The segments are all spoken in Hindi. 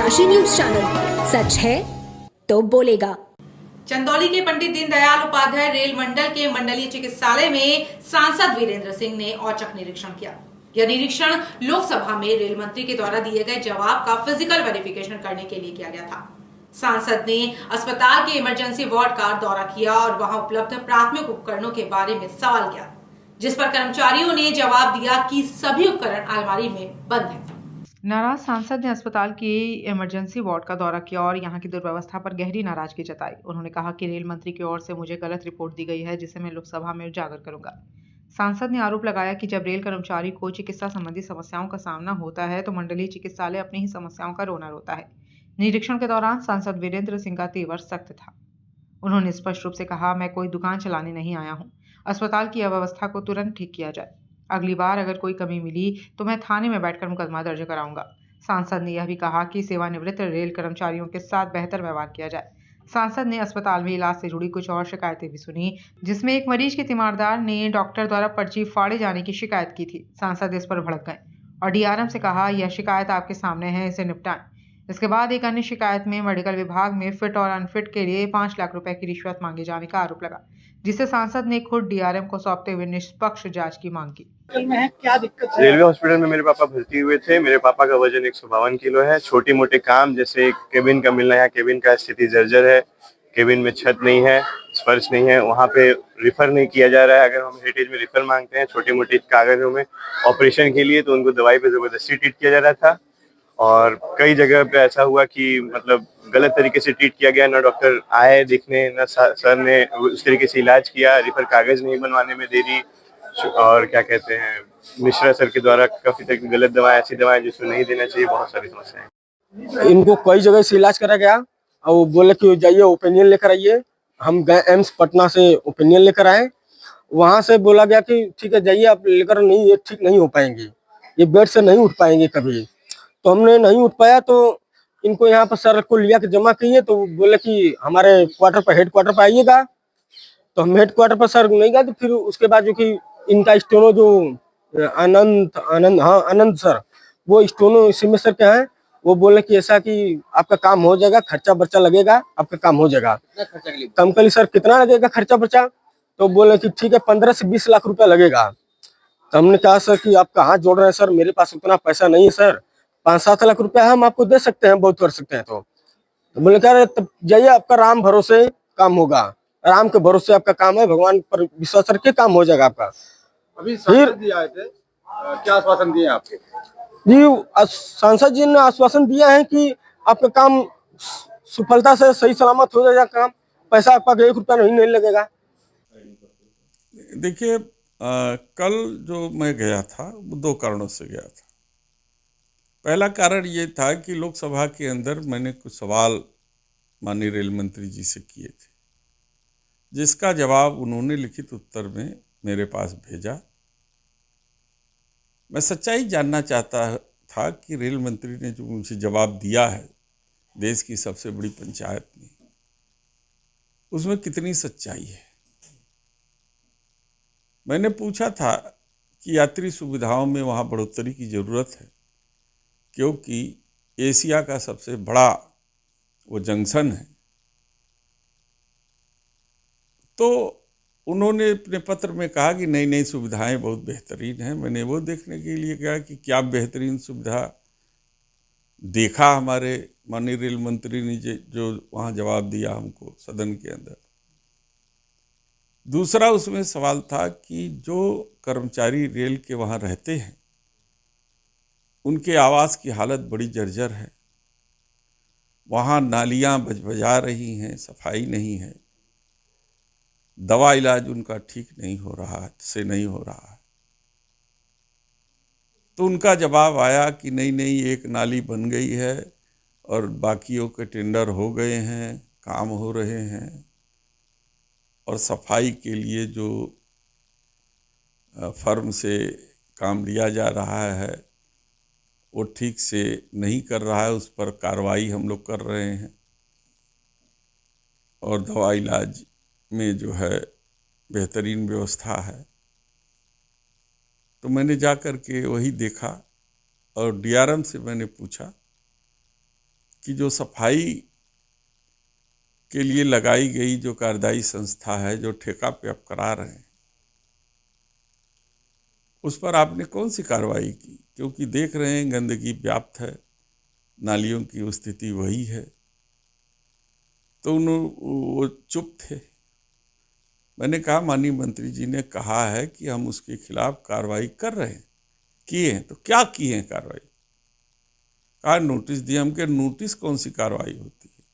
काशी न्यूज चैनल, सच है तो बोलेगा। चंदौली के पंडित दीनदयाल उपाध्याय रेल मंडल के मंडलीय चिकित्सालय में सांसद वीरेंद्र सिंह ने औचक निरीक्षण किया। यह निरीक्षण लोकसभा में रेल मंत्री के द्वारा दिए गए जवाब का फिजिकल वेरिफिकेशन करने के लिए किया गया था। सांसद ने अस्पताल के इमरजेंसी वार्ड का दौरा किया और वहां उपलब्ध प्राथमिक उपकरणों के बारे में सवाल किया, जिस पर कर्मचारियों ने जवाब दिया कि सभी उपकरण अलमारी में बंद हैं। नाराज सांसद ने अस्पताल की इमरजेंसी वार्ड का दौरा किया और यहां की दुर्व्यवस्था पर गहरी नाराजगी जताई। उन्होंने कहा कि रेल मंत्री की ओर से मुझे गलत रिपोर्ट दी गई है, जिसे मैं लोकसभा में उजागर करूंगा। सांसद ने आरोप लगाया कि जब रेल कर्मचारी को चिकित्सा संबंधी समस्याओं का सामना होता है तो मंडलीय चिकित्सालय अपनी ही समस्याओं का रोना रोता है। निरीक्षण के दौरान सांसद वीरेंद्र सिंह का तेवर सख्त था। उन्होंने स्पष्ट रूप से कहा, मैं कोई दुकान चलाने नहीं आया हूँ। अस्पताल की अव्यवस्था को तुरंत ठीक किया जाए। अगली बार अगर कोई कमी मिली तो मैं थाने में बैठकर मुकदमा दर्ज कराऊंगा। सांसद ने यह भी कहा कि सेवानिवृत्त रेल कर्मचारियों के साथ बेहतर व्यवहार किया जाए। सांसद ने अस्पताल में इलाज से जुड़ी कुछ और शिकायतें भी सुनी, जिसमें एक मरीज के तीमारदार ने डॉक्टर द्वारा पर्ची फाड़े जाने की शिकायत की थी। सांसद इस पर भड़क गए और डीआरएम से कहा, यह शिकायत आपके सामने है, इसे निपटाएं। इसके बाद एक अन्य शिकायत में मेडिकल विभाग में फिट और अनफिट के लिए 5 लाख रुपए की रिश्वत मांगे जाने का आरोप लगा, जिसे सांसद ने खुद डीआरएम को सौंपते हुए निष्पक्ष जांच की मांग की। क्या दिक्कत है? रेलवे हॉस्पिटल में मेरे पापा भर्ती हुए थे। मेरे पापा का वजन 152 किलो है। छोटे मोटे काम जैसे केबिन का मिलना है, केबिन का स्थिति जर्जर है, केबिन में छत नहीं है, फर्श नहीं है, वहाँ पे रिफर नहीं किया जा रहा है। अगर हम हेरिटेज में रिफर मांगते हैं छोटे मोटे कागजों में ऑपरेशन के लिए, तो उनको दवाई पे जबरदस्ती ट्रीट किया जा रहा था। और कई जगह पे ऐसा हुआ कि मतलब गलत तरीके से ट्रीट किया गया। ना डॉक्टर आए देखने, ना सर ने उस तरीके से इलाज किया। रिफर कागज नहीं बनवाने में देरी, और क्या कहते हैं, मिश्रा सर के द्वारा काफी तक गलत दवाएं, ऐसी दवाएं जिसको नहीं देना चाहिए। बहुत सारी समस्याएं। इनको कई जगह से इलाज करा गया और वो बोले कि जाइए ओपिनियन लेकर आइए। हम गए एम्स पटना से, ओपिनियन लेकर आए। वहां से बोला गया कि ठीक है जाइए आप लेकर, नहीं ये ठीक नहीं हो पाएंगे, ये बेड से नहीं उठ पाएंगे कभी। तो हमने नहीं उठ पाया तो इनको यहाँ पर सर को लिया के जमा किए, तो बोले कि हमारे क्वार्टर पर, हेड क्वार्टर पर आइएगा। तो हम हेड क्वार्टर पर सर नहीं गए। तो फिर उसके बाद जो कि इनका स्टोनो जो आनंद सर, वो स्टोनो सिम्मे सर के हैं, वो बोले कि ऐसा कि आपका काम हो जाएगा, खर्चा बर्चा लगेगा, आपका काम हो जाएगा। कम कली सर कितना लगेगा खर्चा बर्चा? तो बोले कि ठीक है 15 से 20 लाख रुपया लगेगा। तो हमने कहा सर कि आप कहाँ जोड़ रहे हैं सर, मेरे पास उतना पैसा नहीं है सर, 5-7 लाख रुपया हम आपको दे सकते हैं, बहुत कर सकते हैं। तो बोले कह रहे तब जाइए, आपका राम भरोसे काम होगा, राम के भरोसे आपका काम है, भगवान पर विश्वास करके काम हो जाएगा आपका। अभी सांसद जी आए थे, क्या आश्वासन दिए आपके? जी सांसद जी ने आश्वासन दिया है कि आपका काम सफलता से सही सलामत हो जाएगा काम, पैसा आपका 1 रुपया नहीं लगेगा। देखिए, कल जो मैं गया था वो 2 कारणों से गया था। पहला कारण ये था कि लोकसभा के अंदर मैंने कुछ सवाल माननीय रेल मंत्री जी से किए थे, जिसका जवाब उन्होंने लिखित उत्तर में मेरे पास भेजा। मैं सच्चाई जानना चाहता था कि रेल मंत्री ने जो मुझे जवाब दिया है देश की सबसे बड़ी पंचायत में, उसमें कितनी सच्चाई है। मैंने पूछा था कि यात्री सुविधाओं में वहाँ बढ़ोतरी की ज़रूरत है, क्योंकि एशिया का सबसे बड़ा वो जंक्शन है। तो उन्होंने अपने पत्र में कहा कि नई नई सुविधाएं बहुत बेहतरीन हैं। मैंने वो देखने के लिए कहा कि क्या बेहतरीन सुविधा देखा हमारे माननीय रेल मंत्री ने जो वहाँ जवाब दिया हमको सदन के अंदर। दूसरा उसमें सवाल था कि जो कर्मचारी रेल के वहाँ रहते हैं उनके आवास की हालत बड़ी जर्जर है। वहाँ नालियाँ बजबजा रही हैं, सफाई नहीं है, दवा इलाज उनका ठीक नहीं हो रहा है, से नहीं हो रहा है। तो उनका जवाब आया कि नहीं नहीं, एक नाली बन गई है और बाकियों के टेंडर हो गए हैं, काम हो रहे हैं, और सफाई के लिए जो फर्म से काम लिया जा रहा है वो ठीक से नहीं कर रहा है, उस पर कार्रवाई हम लोग कर रहे हैं, और दवा इलाज में जो है बेहतरीन व्यवस्था है। तो मैंने जा कर के वही देखा और डीआरएम से मैंने पूछा कि जो सफाई के लिए लगाई गई जो कार्यदायी संस्था है, जो ठेका पे आप करा रहे हैं, उस पर आपने कौन सी कार्रवाई की? क्योंकि देख रहे हैं गंदगी व्याप्त है, नालियों की स्थिति वही है। तो वो चुप थे। मैंने कहा माननीय मंत्री जी ने कहा है कि हम उसके खिलाफ कार्रवाई कर रहे हैं, किए हैं, तो क्या किए हैं कार्रवाई? कहा नोटिस दिया। हम के नोटिस कौन सी कार्रवाई होती है?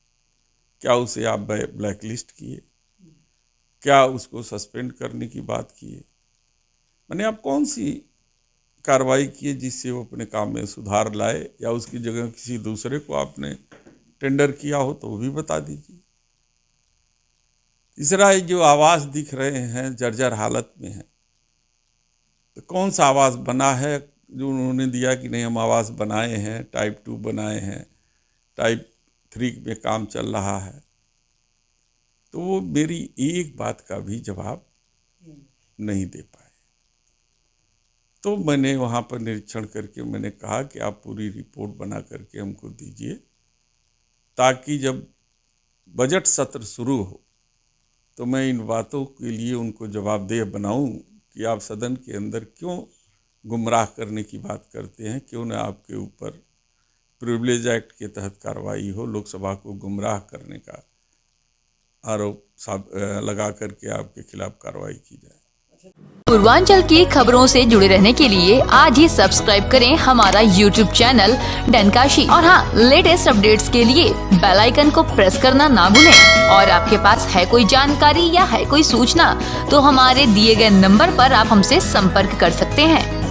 क्या उसे आप ब्लैक लिस्ट किए? क्या उसको सस्पेंड करने की बात किए? मैंने आप कौन सी कार्रवाई किए जिससे वो अपने काम में सुधार लाए, या उसकी जगह किसी दूसरे को आपने टेंडर किया हो तो वो भी बता दीजिए। तीसरा, ये जो आवास दिख रहे हैं जर्जर हालत में है, तो कौन सा आवास बना है जो उन्होंने दिया कि नहीं हम आवास बनाए हैं, टाइप 2 बनाए हैं, टाइप 3 में काम चल रहा है? तो वो मेरी एक बात का भी जवाब नहीं दे पाए। तो मैंने वहाँ पर निरीक्षण करके मैंने कहा कि आप पूरी रिपोर्ट बना करके हमको दीजिए, ताकि जब बजट सत्र शुरू हो तो मैं इन बातों के लिए उनको जवाबदेह बनाऊं कि आप सदन के अंदर क्यों गुमराह करने की बात करते हैं, क्यों न आपके ऊपर प्रिविलेज एक्ट के तहत कार्रवाई हो, लोकसभा को गुमराह करने का आरोप लगा करके आपके खिलाफ कार्रवाई की जाए। पूर्वांचल की खबरों से जुड़े रहने के लिए आज ही सब्सक्राइब करें हमारा YouTube चैनल डनकाशी, और हाँ, लेटेस्ट अपडेट्स के लिए बेल आइकन को प्रेस करना ना भूलें। और आपके पास है कोई जानकारी या है कोई सूचना तो हमारे दिए गए नंबर पर आप हमसे संपर्क कर सकते हैं।